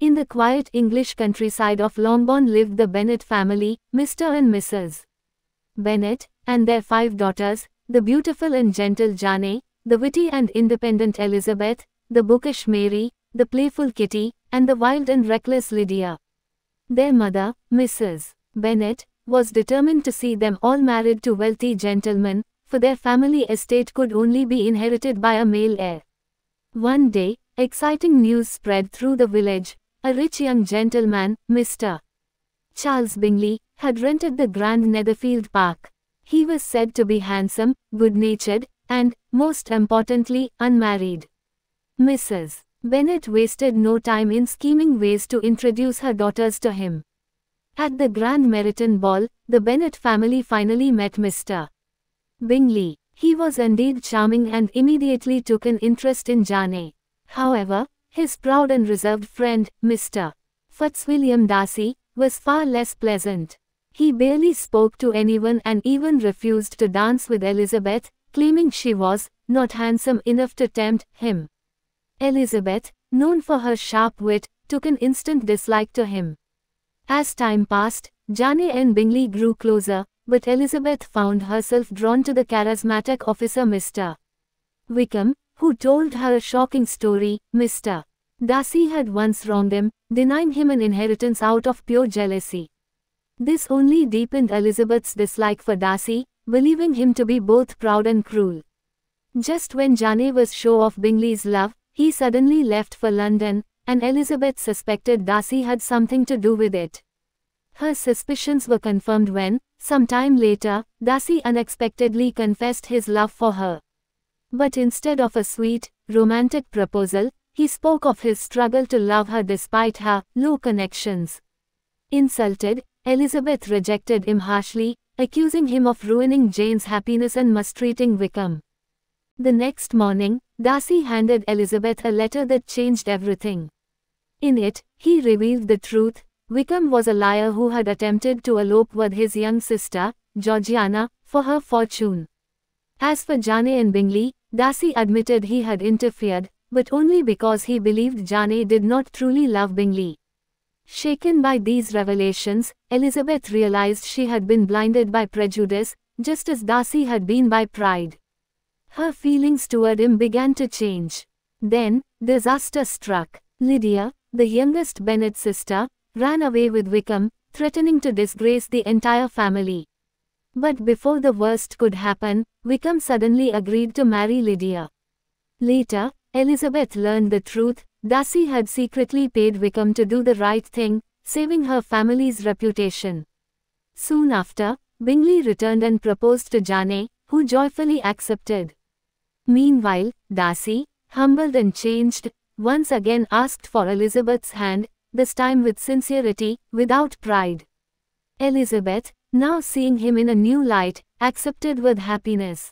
In the quiet English countryside of Longbourn lived the Bennet family, Mr. and Mrs. Bennet, and their 5 daughters, the beautiful and gentle Jane, the witty and independent Elizabeth, the bookish Mary, the playful Kitty, and the wild and reckless Lydia. Their mother, Mrs. Bennet, was determined to see them all married to wealthy gentlemen, for their family estate could only be inherited by a male heir. One day, exciting news spread through the village. A rich young gentleman, Mr. Charles Bingley, had rented the grand Netherfield Park. He was said to be handsome, good-natured, and, most importantly, unmarried. Mrs. Bennet wasted no time in scheming ways to introduce her daughters to him. At the Grand Meryton Ball, the Bennet family finally met Mr. Bingley. He was indeed charming and immediately took an interest in Jane. However, his proud and reserved friend, Mr. Fitzwilliam Darcy, was far less pleasant. He barely spoke to anyone and even refused to dance with Elizabeth, claiming she was not handsome enough to tempt him. Elizabeth, known for her sharp wit, took an instant dislike to him. As time passed, Jane and Bingley grew closer, but Elizabeth found herself drawn to the charismatic officer Mr. Wickham, who told her a shocking story. Mr. Darcy had once wronged him, denying him an inheritance out of pure jealousy. This only deepened Elizabeth's dislike for Darcy, believing him to be both proud and cruel. Just when Jane was sure of Bingley's love, he suddenly left for London, and Elizabeth suspected Darcy had something to do with it. Her suspicions were confirmed when, some time later, Darcy unexpectedly confessed his love for her. But instead of a sweet, romantic proposal, he spoke of his struggle to love her despite her low connections. Insulted, Elizabeth rejected him harshly, accusing him of ruining Jane's happiness and mistreating Wickham. The next morning, Darcy handed Elizabeth a letter that changed everything. In it, he revealed the truth. Wickham was a liar who had attempted to elope with his young sister, Georgiana, for her fortune. As for Jane and Bingley, Darcy admitted he had interfered, but only because he believed Jane did not truly love Bingley. Shaken by these revelations, Elizabeth realized she had been blinded by prejudice, just as Darcy had been by pride. Her feelings toward him began to change. Then, disaster struck. Lydia, the youngest Bennet sister, ran away with Wickham, threatening to disgrace the entire family. But before the worst could happen, Wickham suddenly agreed to marry Lydia. Later, Elizabeth learned the truth. Darcy had secretly paid Wickham to do the right thing, saving her family's reputation. Soon after, Bingley returned and proposed to Jane, who joyfully accepted. Meanwhile, Darcy, humbled and changed, once again asked for Elizabeth's hand, this time with sincerity, without pride. Elizabeth, now seeing him in a new light, accepted with happiness.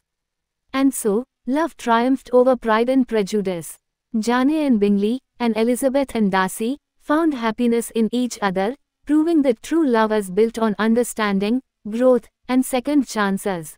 And so, love triumphed over pride and prejudice. Jane and Bingley, and Elizabeth and Darcy, found happiness in each other, proving that true love is built on understanding, growth, and second chances.